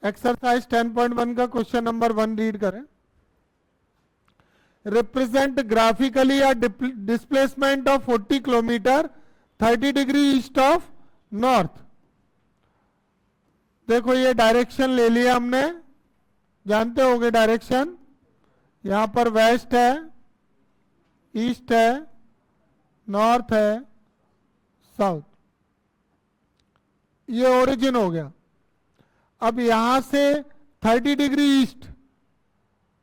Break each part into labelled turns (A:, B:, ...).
A: Exercise 10.1 का question number 1 read करें। Represent graphically a displacement of 40 kilometre 30 degree east of north. देखो ये direction ले लिया हमने, जानते होगे डायरेक्शन। यहां पर वेस्ट है, ईस्ट है, नॉर्थ है, साउथ। ये ओरिजिन हो गया। अब यहां से 30 डिग्री ईस्ट,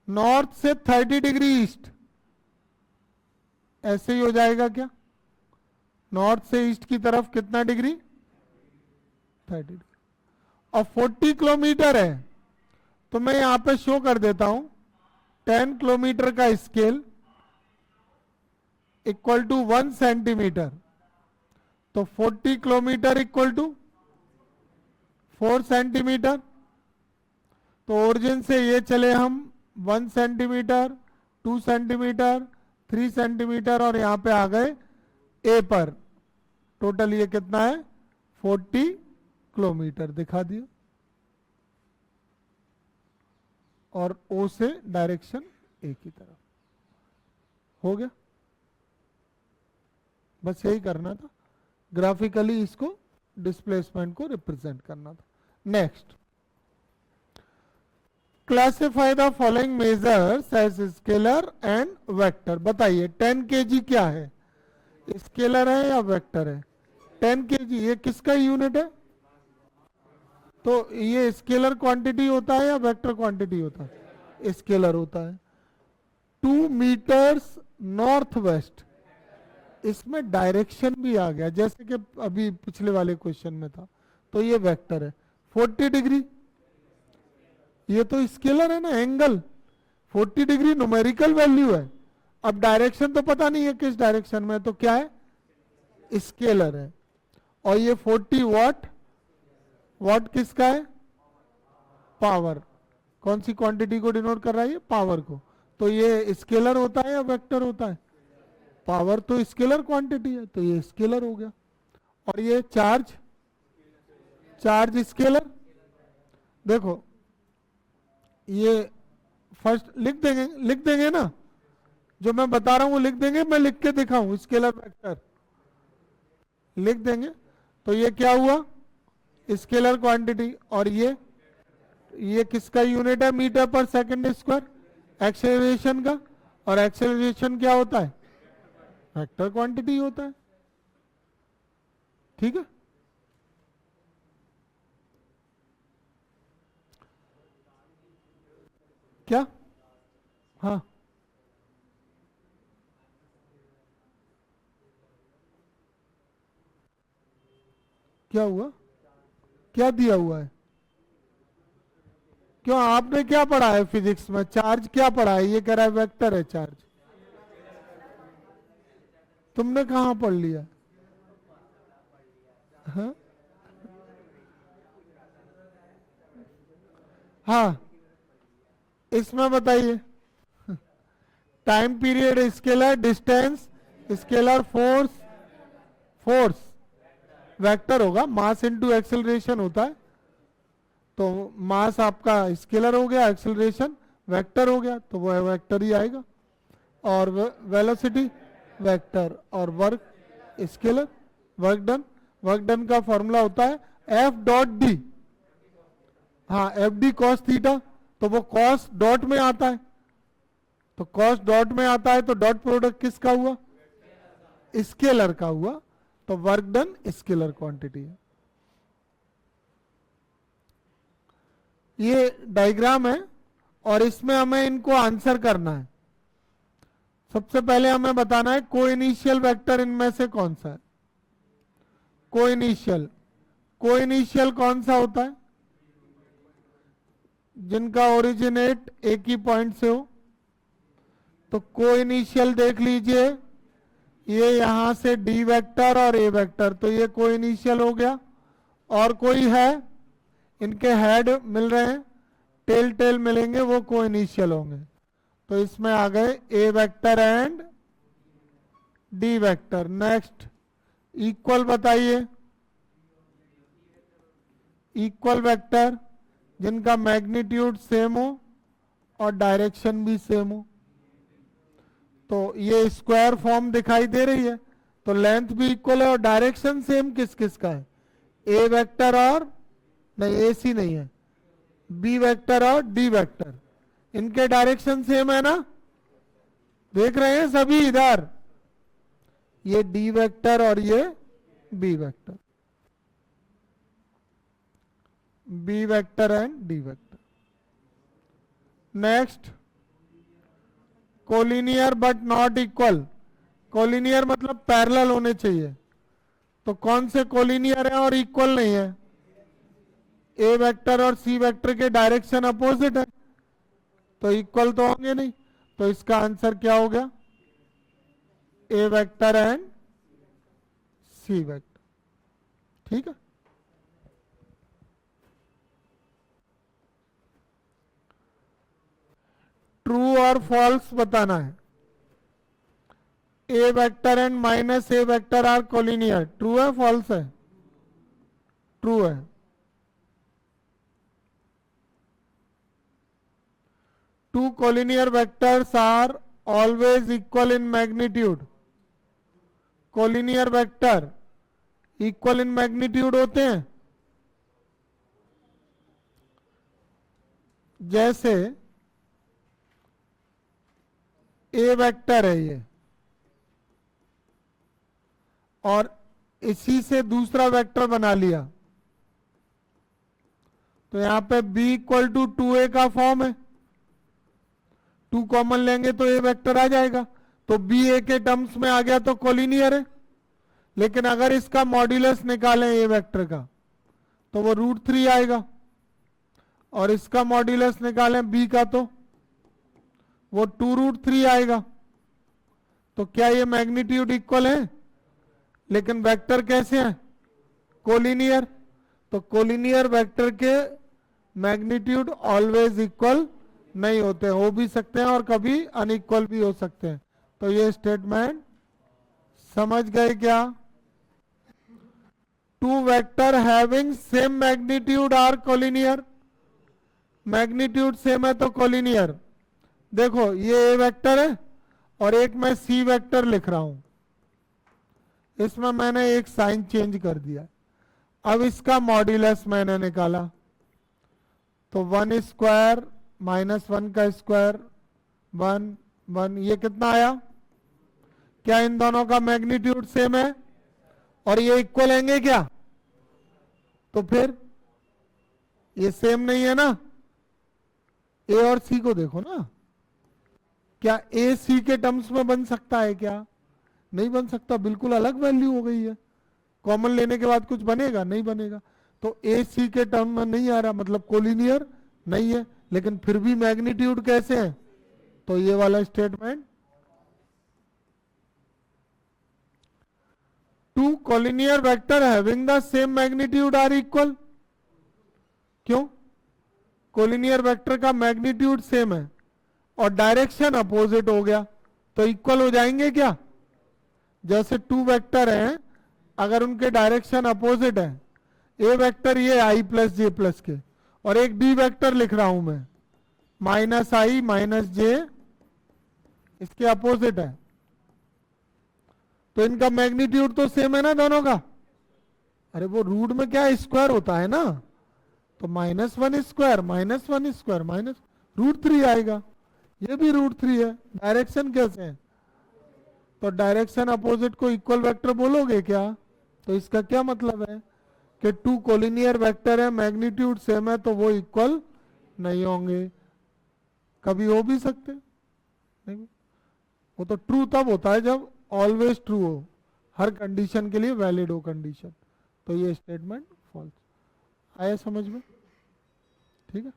A: नॉर्थ से 30 डिग्री ईस्ट, ऐसे ही हो जाएगा क्या? नॉर्थ से ईस्ट की तरफ कितना डिग्री? 30 डिग्री। और 40 किलोमीटर है तो मैं यहां पे शो कर देता हूं 10 किलोमीटर का स्केल इक्वल टू 1 सेंटीमीटर। तो 40 किलोमीटर इक्वल टू 4 सेंटीमीटर। तो ओरिजिन से ये चले हम 1 सेंटीमीटर, 2 सेंटीमीटर, 3 सेंटीमीटर और यहां पे आ गए ए पर। टोटल ये कितना है? 40 किलोमीटर दिखा दिया। और ओ से डायरेक्शन ए की तरफ हो गया। बस यही करना था, ग्राफिकली इसको डिस्प्लेसमेंट को रिप्रेजेंट करना था। Next, classify the following measures as scalar and vector. बताइए 10 kg क्या है, स्केलर है या वेक्टर है? 10 kg ये किसका यूनिट है? तो ये स्केलर क्वांटिटी होता है या वेक्टर क्वांटिटी होता है? स्केलर होता है। 2 मीटर्स नॉर्थ वेस्ट, इसमें डायरेक्शन भी आ गया जैसे कि अभी पिछले वाले क्वेश्चन में था, तो ये वेक्टर है। 40 डिग्री ये तो स्केलर है ना, एंगल। 40 डिग्री न्यूमेरिकल वैल्यू है। अब डायरेक्शन तो पता नहीं है किस डायरेक्शन में, तो क्या है? स्केलर है। और ये 40 वॉट, वॉट किसका है? पावर। कौन सी क्वांटिटी को डिनोट कर रहा है? ये पावर को। तो ये स्केलर होता है या वेक्टर होता है? पावर तो स्केलर क्वांटिटी है, तो ये स्केलर हो गया। और ये चार्ज, चार्ज स्केलर। देखो ये फर्स्ट लिख देंगे ना, जो मैं बता रहा हूं वो लिख देंगे, मैं लिख के दिखाऊं स्केलर वेक्टर लिख देंगे। तो ये क्या हुआ? Scalar quantity. और ये किसका यूनिट है? मीटर पर सेकंड स्क्वायर, एक्सेलरेशन का। और एक्सेलरेशन क्या होता है? वेक्टर क्वांटिटी होता है। ठीक है। क्या? हाँ, क्या हुआ? क्या दिया हुआ है? क्यों, आपने क्या पढ़ा है फिजिक्स में? चार्ज क्या पढ़ा है? ये कह रहा है वेक्टर है चार्ज। तुमने कहां पढ़ लिया? हाँ, हाँ, इसमें बताइए। Time period scalar, distance scalar, force, force vector होगा। मास इनटू एक्सेलरेशन होता है। तो मास आपका स्केलर हो गया, एक्सेलरेशन वेक्टर हो गया, तो वो वेक्टर ही आएगा। और वेलोसिटी वेक्टर, और work scalar. Work done, work done का फॉर्मूला होता है एफ डॉट डी। हाँ, एफ डी कॉस थीटा, तो वो कॉस डॉट में आता है। तो कॉस डॉट में आता है तो डॉट प्रोडक्ट किसका हुआ? स्केलर का हुआ। तो वर्क डन स्केलर क्वांटिटी है। ये डायग्राम है और इसमें हमें इनको आंसर करना है। सबसे पहले हमें बताना है कोइनिशियल वेक्टर इनमें से कौन सा है। कोइनिशियल, कोइनिशियल कौन सा होता है? जिनका ओरिजिनेट एक ही पॉइंट से हो। तो कोइनिशियल देख लीजिए, ये यहां से डी वेक्टर और ए वेक्टर, तो ये कोइनिशियल हो गया। और कोई है? इनके हेड मिल रहे हैं, टेल टेल मिलेंगे, वो कोइनिशियल होंगे। तो इसमें आ गए A vector and D vector. Next, equal बताइए। इक्वल वेक्टर जिनका मैग्नीट्यूड सेम हो और डायरेक्शन भी सेम हो। तो ये स्क्वायर फॉर्म दिखाई दे रही है, तो लेंथ भी इक्वल है और डायरेक्शन सेम किस किस का है, ए वेक्टर और नहीं, ए सी नहीं है, बी वेक्टर और डी वेक्टर, इनके डायरेक्शन सेम है ना, देख रहे हैं सभी इधर, ये डी वेक्टर और ये B vector, B vector and D vector. Next, collinear but not equal. Collinear मतलब पैरेलल होने चाहिए, तो कौन से कोलिनियर है और इक्वल नहीं है, ए वेक्टर और सी वेक्टर के डायरेक्शन अपोजिट है, तो इक्वल तो होंगे नहीं, तो इसका आंसर क्या हो गया, A vector and C vector. ठीक है, ट्रू और फॉल्स बताना है। A vector and minus A vector are collinear, true है फॉल्स है, ट्रू है। Two collinear vectors are always equal in magnitude. Collinear vector equal in magnitude होते हैं, जैसे ए वेक्टर है ये और इसी से दूसरा वेक्टर बना लिया, तो यहां पे b इक्वल टू 2a का फॉर्म है, 2 कॉमन लेंगे तो ए वेक्टर आ जाएगा, तो b a के टर्म्स में आ गया तो कोलिनियर है। लेकिन अगर इसका मॉड्यूलस निकालें ए वेक्टर का तो वो √3 आएगा, और इसका मॉड्यूलस निकालें b का तो वो 2√3 आएगा। तो क्या ये मैग्नीट्यूड इक्वल है, लेकिन वेक्टर कैसे हैं, कोलिनियर। तो कोलिनियर वेक्टर के मैग्नीट्यूड ऑलवेज इक्वल नहीं होते, हो भी सकते हैं और कभी अनइक्वल भी हो सकते हैं। तो ये स्टेटमेंट समझ गए क्या, two vector having same magnitude are collinear, magnitude same है तो कोलिनियर। देखो ये ए वेक्टर है और एक मैं सी वेक्टर लिख रहा हूं, इसमें मैंने एक साइन चेंज कर दिया। अब इसका मॉड्यूलस मैंने निकाला, तो 1 स्क्वायर माइनस 1 का स्क्वायर 1 1, ये कितना आया, क्या इन दोनों का मैग्नीट्यूड सेम है और ये इक्वल होंगे क्या, तो फिर ये सेम नहीं है ना। ए और सी को देखो ना, क्या ए सी के टर्म्स में बन सकता है क्या, नहीं बन सकता, बिल्कुल अलग वैल्यू हो गई है। कॉमन लेने के बाद कुछ बनेगा, नहीं बनेगा। तो ए सी के टर्म में नहीं आ रहा, मतलब कोलिनियर नहीं है, लेकिन फिर भी मैग्नीट्यूड कैसे है, तो ये वाला statement. Two collinear vector having the same magnitude are equal, क्यों, कोलिनियर वेक्टर का मैग्नीट्यूड सेम है और डायरेक्शन अपोजिट हो गया, तो इक्वल हो जाएंगे क्या। जैसे 2 वेक्टर हैं, अगर उनके डायरेक्शन अपोजिट है, ए वेक्टर ये आई प्लस जे प्लस के, और एक बी वेक्टर लिख रहा हूं मैं माइनस आई माइनस जे, इसके अपोजिट है, तो इनका मैग्नीट्यूड तो सेम है ना दोनों का। अरे वो रूट में क्या स्क्वायर होता है ना, तो -1 स्क्वायर -1 स्क्वायर माइनस √3 आएगा, ये भी √3 है। डायरेक्शन कैसे है, तो डायरेक्शन अपोजिट को इक्वल वेक्टर बोलोगे क्या, तो इसका क्या मतलब है कि 2 कोलिनियर वेक्टर है, मैग्नीट्यूड सेम है, तो वो इक्वल नहीं होंगे, कभी हो भी सकते नहीं। वो तो ट्रू तब होता है जब ऑलवेज ट्रू हो, हर कंडीशन के लिए वैलिड हो कंडीशन, तो ये स्टेटमेंट फॉल्स। आया समझ में, ठीक है।